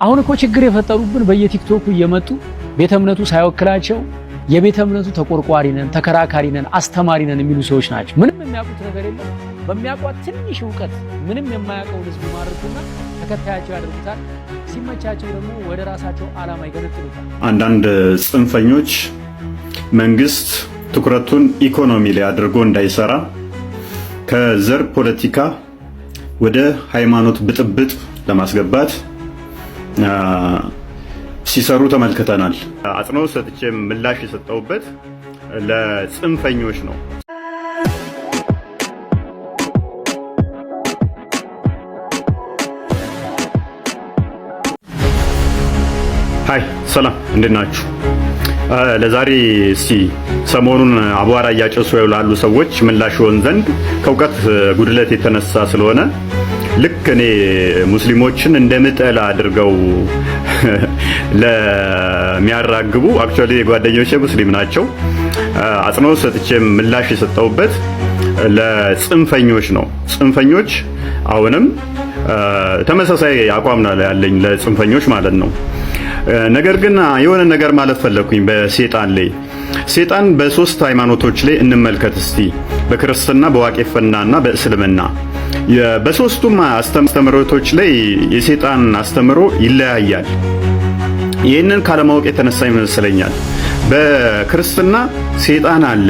አሁን እኮ ችግር የፈጠሩብን በየቲክቶኩ እየመጡ ቤተ እምነቱ ሳይወክላቸው የቤተ እምነቱ ተቆርቋሪ ነን፣ ተከራካሪ ነን፣ አስተማሪ ነን የሚሉ ሰዎች ናቸው። ምንም የሚያውቁት ነገር የለም። በሚያውቋት ትንሽ ዕውቀት ምንም የማያውቀውን ህዝብ ማርኩና ተከታያቸው ያደርጉታል። ሲመቻቸው ደግሞ ወደ ራሳቸው ዓላማ ይገነጥሉታል። አንዳንድ ጽንፈኞች መንግስት ትኩረቱን ኢኮኖሚ ላይ አድርጎ እንዳይሰራ ከዘር ፖለቲካ ወደ ሃይማኖት ብጥብጥ ለማስገባት ሲሰሩ ተመልክተናል። አጽንኦት ሰጥቼ ምላሽ የሰጠውበት ለጽንፈኞች ነው። ሃይ ሰላም፣ እንዴት ናችሁ? ለዛሬ እስቲ ሰሞኑን አቧራ እያጨሱ ያሉ ሰዎች ምላሽ ይሆን ዘንድ ከእውቀት ጉድለት የተነሳ ስለሆነ ልክ እኔ ሙስሊሞችን እንደምጠላ አድርገው ለሚያራግቡ አክቹአሊ ጓደኞቼ ሙስሊም ናቸው። አጽንኦት ሰጥቼ ምላሽ የሰጠውበት ለጽንፈኞች ነው። ጽንፈኞች አሁንም ተመሳሳይ አቋም ነው ያለኝ ለጽንፈኞች ማለት ነው። ነገር ግን የሆነ ነገር ማለት ፈለኩኝ በሴጣን ላይ። ሴጣን በሶስት ሃይማኖቶች ላይ እንመልከት እስቲ፣ በክርስትና፣ በዋቄፈናና በእስልምና። በሶስቱም አስተምህሮቶች ላይ የሴጣን አስተምህሮ ይለያያል። ይህንን ካለማወቅ የተነሳ ይመስለኛል። በክርስትና ሴጣን አለ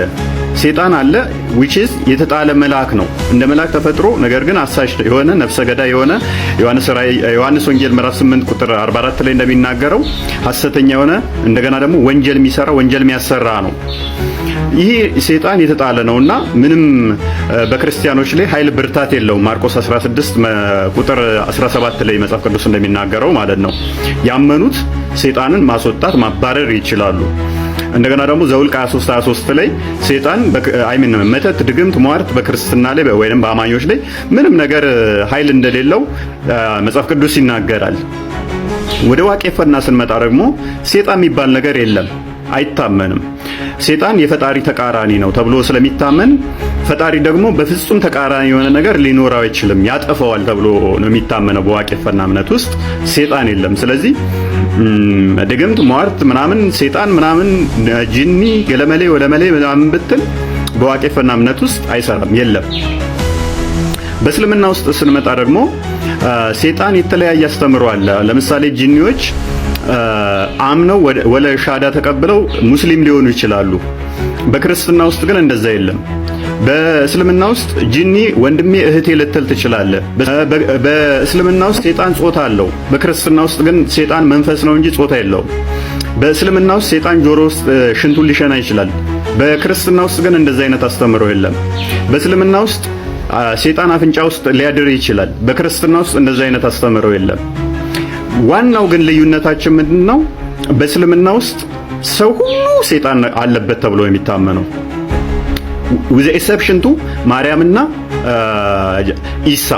which is የተጣለ መልአክ ነው። እንደ መልአክ ተፈጥሮ ነገር ግን አሳሽ የሆነ ነፍሰ ገዳይ የሆነ ዮሐንስ ወንጌል ምዕራፍ 8 ቁጥር 44 ላይ እንደሚናገረው ሐሰተኛ የሆነ እንደገና ደግሞ ወንጀል የሚሰራ ወንጀል የሚያሰራ ነው። ይህ ሴጣን የተጣለ ነውና ምንም በክርስቲያኖች ላይ ኃይል ብርታት የለውም። ማርቆስ 16 ቁጥር 17 ላይ መጽሐፍ ቅዱስ እንደሚናገረው ማለት ነው። ያመኑት ሴጣንን ማስወጣት ማባረር ይችላሉ። እንደገና ደግሞ ዘኍልቍ 23 ላይ ሴጣን መተት፣ ድግምት፣ ሟርት በክርስትና ላይ ወይንም በአማኞች ላይ ምንም ነገር ኃይል እንደሌለው መጽሐፍ ቅዱስ ይናገራል። ወደ ዋቄፈና ስንመጣ ደግሞ ሴጣን የሚባል ነገር የለም፣ አይታመንም። ሴጣን የፈጣሪ ተቃራኒ ነው ተብሎ ስለሚታመን ፈጣሪ ደግሞ በፍጹም ተቃራኒ የሆነ ነገር ሊኖረው አይችልም፣ ያጠፈዋል ተብሎ ነው የሚታመነው። በዋቄፈና እምነት ውስጥ ሴጣን የለም። ስለዚህ ድግምት፣ ሟርት ምናምን ሴጣን ምናምን ጂኒ ገለመሌ ወለመሌ ምናምን ብትል በዋቄፈና እምነት ውስጥ አይሰራም፣ የለም። በእስልምና ውስጥ ስንመጣ ደግሞ ሴጣን የተለያየ አስተምሮ አለ። ለምሳሌ ጂኒዎች አምነው ወለ ሻዳ ተቀብለው ሙስሊም ሊሆኑ ይችላሉ። በክርስትና ውስጥ ግን እንደዛ የለም። በእስልምና ውስጥ ጂኒ ወንድሜ እህቴ ልትል ትችላለህ። በእስልምና ውስጥ ሴጣን ጾታ አለው። በክርስትና ውስጥ ግን ሴጣን መንፈስ ነው እንጂ ጾታ የለውም። በእስልምና ውስጥ ሴጣን ጆሮ ውስጥ ሽንቱን ሊሸና ይችላል። በክርስትና ውስጥ ግን እንደዛ አይነት አስተምሮ የለም። በእስልምና ውስጥ ሴጣን አፍንጫ ውስጥ ሊያድር ይችላል። በክርስትና ውስጥ እንደዛ አይነት አስተምሮ የለም። ዋናው ግን ልዩነታችን ምንድነው? በእስልምና ውስጥ ሰው ሁሉ ሴጣን አለበት ተብሎ የሚታመነው with the exception to ማርያምና ኢሳ።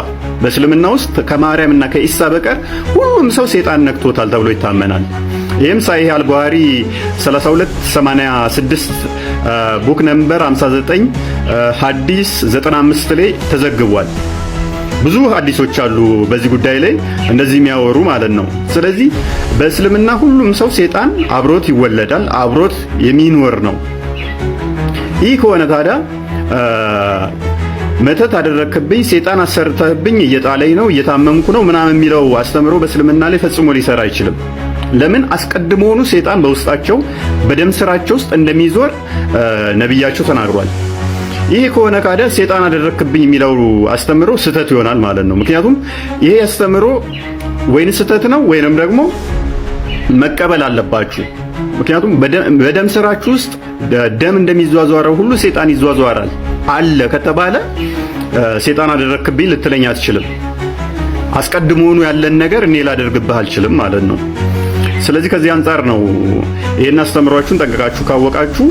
በእስልምና ውስጥ ከማርያምና ከኢሳ በቀር ሁሉም ሰው ሴጣን ነክቶታል ተብሎ ይታመናል። ይህም ሳሂህ አልቡኻሪ 3286 ቡክ ነምበር 59 ሐዲስ 95 ላይ ተዘግቧል። ብዙ ሐዲሶች አሉ በዚህ ጉዳይ ላይ እንደዚህ የሚያወሩ ማለት ነው። ስለዚህ በእስልምና ሁሉም ሰው ሴጣን አብሮት ይወለዳል፣ አብሮት የሚኖር ነው። ይህ ከሆነ ታዲያ መተት አደረክብኝ፣ ሴጣን አሰርተህብኝ፣ እየጣለኝ ነው፣ እየታመምኩ ነው ምናምን የሚለው አስተምሮ በእስልምና ላይ ፈጽሞ ሊሰራ አይችልም። ለምን? አስቀድሞውኑ ሴጣን በውስጣቸው በደም ስራቸው ውስጥ እንደሚዞር ነብያቸው ተናግሯል። ይህ ከሆነ ካዲያ ሴጣን አደረክብኝ የሚለው አስተምሮ ስህተት ይሆናል ማለት ነው። ምክንያቱም ይሄ አስተምሮ ወይን ስህተት ነው ወይንም ደግሞ መቀበል አለባችሁ። ምክንያቱም በደም ስራችሁ ውስጥ ደም እንደሚዟዟረው ሁሉ ሴጣን ይዟዟራል አለ ከተባለ ሴጣን አደረክብኝ ልትለኝ አትችልም። አስቀድሞውኑ ያለን ነገር እኔ ላደርግብህ አልችልም ማለት ነው። ስለዚህ ከዚህ አንፃር ነው ይሄን አስተምሯችሁን ጠንቅቃችሁ ካወቃችሁ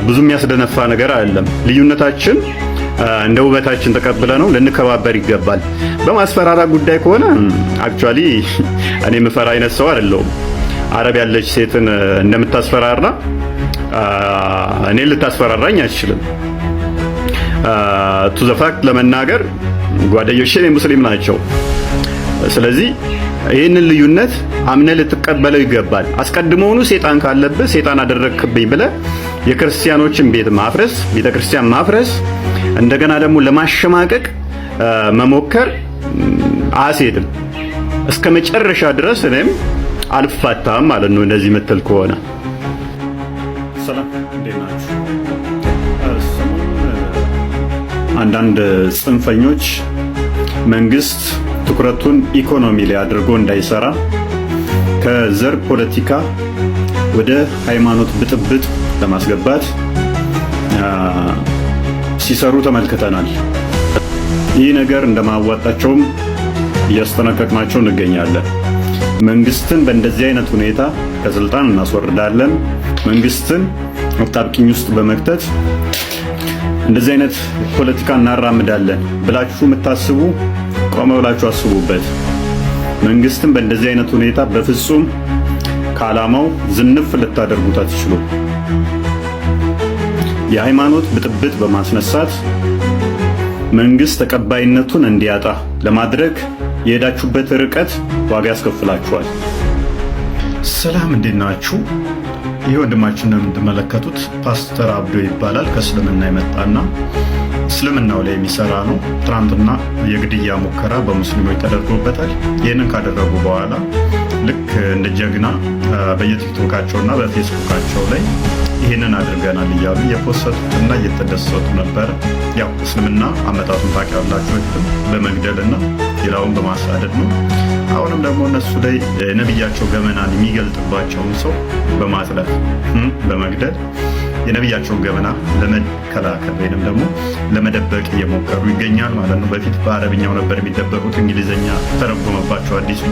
ብዙ የሚያስደነፋ ነገር አይደለም። ልዩነታችን እንደ ውበታችን ተቀብለ ነው ልንከባበር ይገባል። በማስፈራራ ጉዳይ ከሆነ አክቹአሊ እኔ ምፈራ አይነት ሰው አይደለሁም። አረብ ያለች ሴትን እንደምታስፈራራ እኔ ልታስፈራራኝ አትችልም። ቱ ዘ ፋክት ለመናገር ጓደኞቼ ሙስሊም ናቸው። ስለዚህ ይህንን ልዩነት አምነህ ልትቀበለው ይገባል። አስቀድሞውኑ ሴጣን ካለብህ ሴጣን አደረግክብኝ ብለህ የክርስቲያኖችን ቤት ማፍረስ፣ ቤተክርስቲያን ማፍረስ፣ እንደገና ደግሞ ለማሸማቀቅ መሞከር አያስሄድም። እስከ መጨረሻ ድረስ እኔም አልፋታም ማለት ነው እንደዚህ ምትል ከሆነ። ሰላም እንዴት ናችሁ? አንዳንድ ጽንፈኞች መንግስት ትኩረቱን ኢኮኖሚ ላይ አድርጎ እንዳይሰራ ከዘር ፖለቲካ ወደ ሃይማኖት ብጥብጥ ለማስገባት ሲሰሩ ተመልክተናል። ይህ ነገር እንደማዋጣቸውም እያስጠነቀቅናቸው እንገኛለን። መንግስትን በእንደዚህ አይነት ሁኔታ ከስልጣን እናስወርዳለን፣ መንግስትን አጣብቂኝ ውስጥ በመክተት እንደዚህ አይነት ፖለቲካ እናራምዳለን ብላችሁ የምታስቡ ቆም ብላችሁ አስቡበት። መንግስትን በእንደዚህ አይነት ሁኔታ በፍጹም ከዓላማው ዝንፍ ልታደርጉት አትችሉም። የሃይማኖት ብጥብጥ በማስነሳት መንግስት ተቀባይነቱን እንዲያጣ ለማድረግ የሄዳችሁበት ርቀት ዋጋ ያስከፍላችኋል። ሰላም እንዴት ናችሁ? ይህ ወንድማችን እንደምትመለከቱት ፓስተር አብዶ ይባላል። ከእስልምና የመጣና እስልምናው ላይ የሚሰራ ነው። ትናንትና የግድያ ሙከራ በሙስሊሞች ተደርጎበታል። ይህንን ካደረጉ በኋላ ልክ እንደ ጀግና በየቲክቶካቸውና በፌስቡካቸው ላይ ይህንን አድርገናል እያሉ እየፖሰቱትና እየተደሰቱ ነበረ። ያው እስልምና አመጣጡን ታውቃላችሁ፣ በመግደልና ሌላውን በማሳደድ ነው። አሁንም ደግሞ እነሱ ላይ ነብያቸው ገመናን የሚገልጥባቸውን ሰው በማጥለፍ በመግደል የነብያቸውን ገመና ለመከላከል ወይንም ደግሞ ለመደበቅ እየሞከሩ ይገኛል ማለት ነው። በፊት በአረብኛው ነበር የሚደበቁት፣ እንግሊዘኛ ተረጎመባቸው አዲሱ።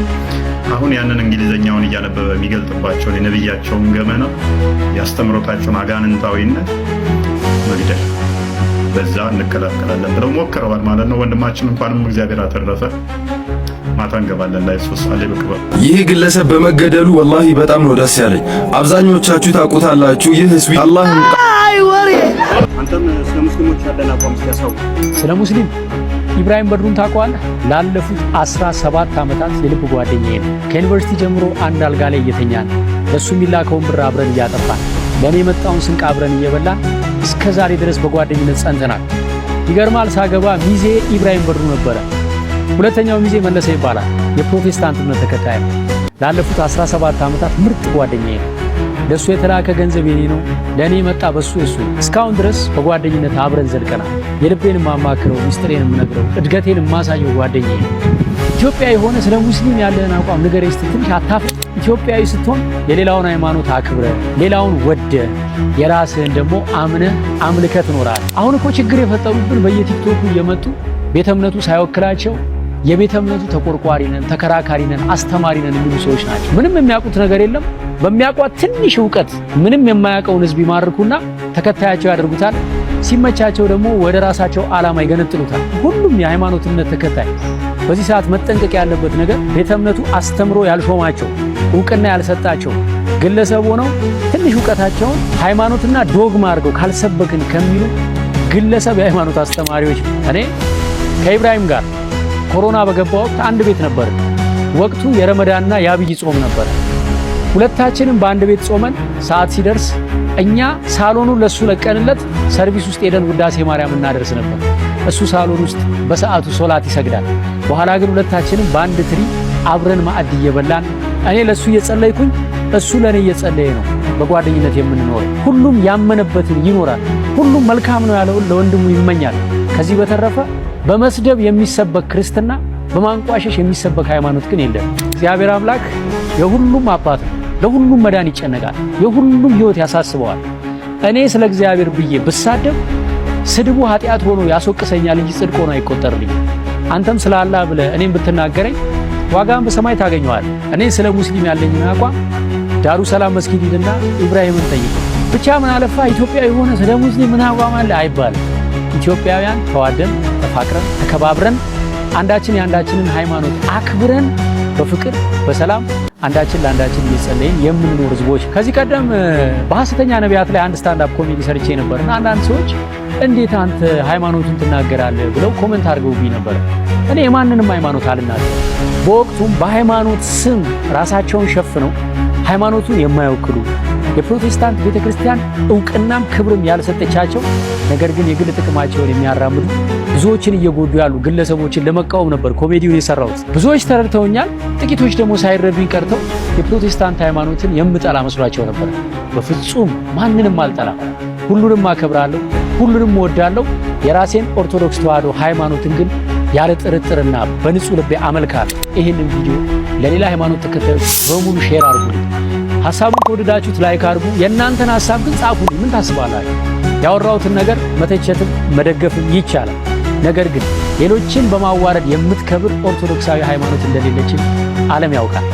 አሁን ያንን እንግሊዘኛውን እያነበበ የሚገልጥባቸውን የነብያቸውን ገመና ያስተምሮታቸውን አጋንንታዊነት መግደል በዛ እንከላከላለን ብለው ሞክረዋል ማለት ነው። ወንድማችን እንኳንም እግዚአብሔር አተረፈ። ማታ እንገባለን ላይ ሶስት አለ በቅበል። ይህ ግለሰብ በመገደሉ ወላሂ በጣም ነው ደስ ያለኝ። አብዛኞቻችሁ ታውቁታላችሁ። ይህ ህዝብ አላህ ወሬ አንተም ስለ ሙስሊሞች ያለን አቋም ሲያሳው ስለ ሙስሊም ኢብራሂም በድሩን ታውቀዋለህ? ላለፉት 17 ዓመታት የልብ ጓደኛዬ ነው። ከዩኒቨርሲቲ ጀምሮ አንድ አልጋ ላይ እየተኛን ለሱ የሚላከውን ብር አብረን እያጠፋን ለኔ የመጣውን ስንቅ አብረን እየበላን እስከ ዛሬ ድረስ በጓደኝነት ጸንተናል። ይገርማል። ሳገባ ሚዜ ኢብራሂም በድሩ ነበረ። ሁለተኛው ሚዜ መለሰ ይባላል። የፕሮቴስታንት እምነት ተከታይ ነው። ላለፉት 17 ዓመታት ምርጥ ጓደኛዬ ነው። ለሱ የተላከ ገንዘብ የኔ ነው፣ ለኔ መጣ በሱ የሱ። እስካሁን ድረስ በጓደኝነት አብረን ዘልቀናል። የልቤን ማማክረው፣ ሚስጥሬን የምነግረው፣ እድገቴን የማሳየው ጓደኛዬ ነው። ኢትዮጵያ የሆነ ስለ ሙስሊም ያለህን አቋም ንገረኝ ስትል ትንሽ አታፍር? ኢትዮጵያዊ ስትሆን የሌላውን ሃይማኖት አክብረ፣ ሌላውን ወደ፣ የራስህን ደግሞ አምነ አምልከ ትኖራለህ። አሁን እኮ ችግር የፈጠሩብን በየቲክቶኩ እየመጡ ቤተ እምነቱ ሳይወክላቸው የቤተ እምነቱ ተቆርቋሪ ነን፣ ተከራካሪ ነን፣ አስተማሪ ነን የሚሉ ሰዎች ናቸው። ምንም የሚያውቁት ነገር የለም። በሚያውቋት ትንሽ ዕውቀት ምንም የማያውቀውን ህዝብ ይማርኩና ተከታያቸው ያደርጉታል። ሲመቻቸው ደግሞ ወደ ራሳቸው ዓላማ ይገነጥሉታል። ሁሉም የሃይማኖት እምነት ተከታይ በዚህ ሰዓት መጠንቀቅ ያለበት ነገር ቤተ እምነቱ አስተምሮ ያልሾማቸው ዕውቅና ያልሰጣቸው ግለሰብ ሆነው ትንሽ ዕውቀታቸውን ሃይማኖትና ዶግማ አድርገው ካልሰበክን ከሚሉ ግለሰብ የሃይማኖት አስተማሪዎች እኔ ከኢብራሂም ጋር ኮሮና በገባ ወቅት አንድ ቤት ነበር። ወቅቱ የረመዳንና የአብይ ጾም ነበር። ሁለታችንም በአንድ ቤት ጾመን ሰዓት ሲደርስ እኛ ሳሎኑን ለሱ ለቀንለት ሰርቪስ ውስጥ ሄደን ውዳሴ ማርያም እናደርስ ነበር። እሱ ሳሎን ውስጥ በሰዓቱ ሶላት ይሰግዳል። በኋላ ግን ሁለታችንም በአንድ ትሪ አብረን ማዕድ እየበላን እኔ ለሱ እየጸለይኩኝ እሱ ለኔ እየጸለየ ነው በጓደኝነት የምንኖረው። ሁሉም ያመነበትን ይኖራል። ሁሉም መልካም ነው ያለውን ለወንድሙ ይመኛል። ከዚህ በተረፈ በመስደብ የሚሰበክ ክርስትና፣ በማንቋሸሽ የሚሰበክ ሃይማኖት ግን የለም። እግዚአብሔር አምላክ የሁሉም አባት ነው። ለሁሉም መዳን ይጨነቃል። የሁሉም ህይወት ያሳስበዋል። እኔ ስለ እግዚአብሔር ብዬ ብሳደብ ስድቡ ኃጢአት ሆኖ ያስወቅሰኛል እንጂ ጽድቅ ሆኖ አይቆጠርልኝ። አንተም ስለ አላህ ብለህ እኔም ብትናገረኝ ዋጋን በሰማይ ታገኘዋል። እኔ ስለ ሙስሊም ያለኝን አቋም ዳሩ ሰላም መስጊድ ሂድና ኢብራሂምን ጠይቅ። ብቻ ምን አለፋ ኢትዮጵያዊ ሆነ ስለ ሙስሊም ምን አቋም አለ አይባልም። ኢትዮጵያውያን ተዋደን ተፋቅረን ተከባብረን አንዳችን የአንዳችንን ሃይማኖት አክብረን በፍቅር በሰላም አንዳችን ለአንዳችን እየጸለይን የምንኖር ህዝቦች። ከዚህ ቀደም በሐሰተኛ ነቢያት ላይ አንድ ስታንድ አፕ ኮሜዲ ሰርቼ ነበርና አንዳንድ ሰዎች እንዴት አንተ ሃይማኖቱን ትናገራለህ ብለው ኮሜንት አድርገውብኝ ነበር። እኔ የማንንም ሃይማኖት አልናገርም። በወቅቱም በሃይማኖት ስም ራሳቸውን ሸፍነው ሃይማኖቱን የማይወክሉ የፕሮቴስታንት ቤተክርስቲያን ዕውቅናም ክብርም ያልሰጠቻቸው ነገር ግን የግል ጥቅማቸውን የሚያራምዱ ብዙዎችን እየጎዱ ያሉ ግለሰቦችን ለመቃወም ነበር ኮሜዲውን የሰራሁት። ብዙዎች ተረድተውኛል፣ ጥቂቶች ደግሞ ሳይረዱኝ ቀርተው የፕሮቴስታንት ሃይማኖትን የምጠላ መስሏቸው ነበር። በፍጹም ማንንም አልጠላም፣ ሁሉንም አከብራለሁ፣ ሁሉንም እወዳለሁ። የራሴን ኦርቶዶክስ ተዋሕዶ ሃይማኖትን ግን ያለ ጥርጥርና በንጹህ ልቤ አመልካለሁ። ይህንን ቪዲዮ ለሌላ ሃይማኖት ተከታዮች በሙሉ ሼር አድርጉልኝ። ሐሳቡን ከወደዳችሁት ላይክ አድርጉ። የእናንተን ሐሳብ ግን ጻፉልኝ። ምን ታስባላችሁ? ያወራሁትን ነገር መተቸትም መደገፍም ይቻላል። ነገር ግን ሌሎችን በማዋረድ የምትከብር ኦርቶዶክሳዊ ሃይማኖት እንደሌለችን ዓለም ያውቃል።